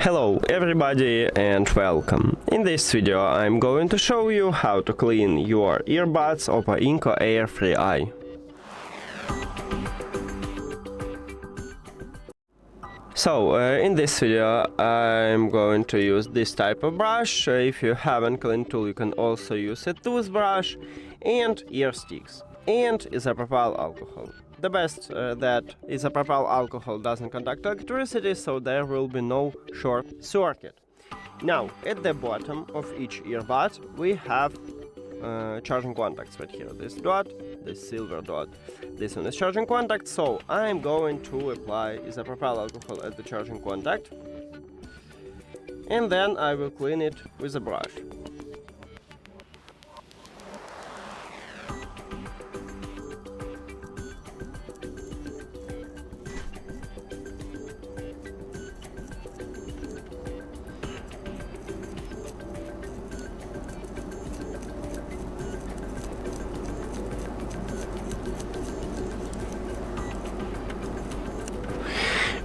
Hello everybody and welcome. In this video I'm going to show you how to clean your earbuds OPPO Enco Air 3i. So in this video I'm going to use this type of brush. If you haven't cleaned tool you can also use a toothbrush and ear sticks and isopropyl alcohol. The best that isopropyl alcohol doesn't conduct electricity, so there will be no short circuit. Now, at the bottom of each earbud, we have charging contacts right here. This dot, this silver dot. This one is charging contact, so I'm going to apply isopropyl alcohol at the charging contact. And then I will clean it with a brush.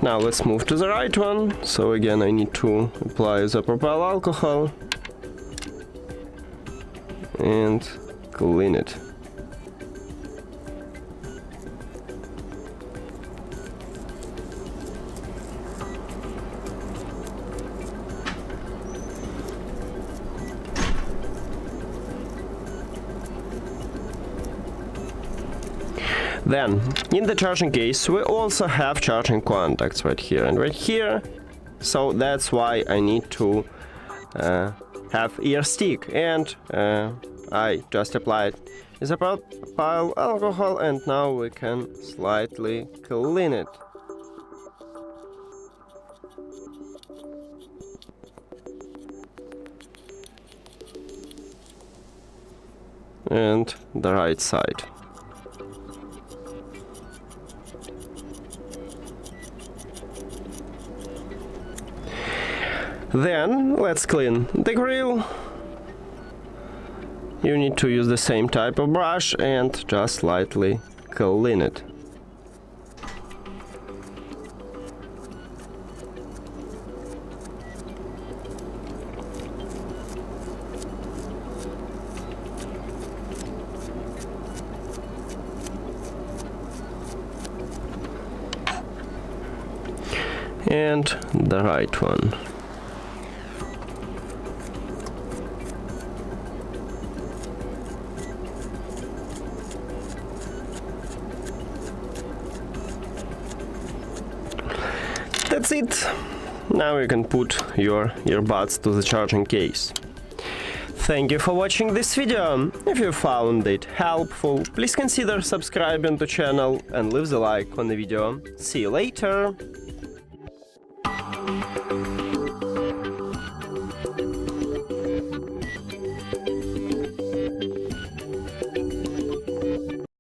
Now let's move to the right one. So again I need to apply isopropyl alcohol and clean it. Then, in the charging case, we also have charging contacts right here and right here. So that's why I need to have ear stick, and I just applied isopropyl alcohol, and now we can slightly clean it. And the right side. Then let's clean the grill. You need to use the same type of brush and just slightly clean it. And the right one. That's it. Now you can put your earbuds to the charging case. Thank you for watching this video. If you found it helpful, please consider subscribing to the channel and leave the like on the video. See you later!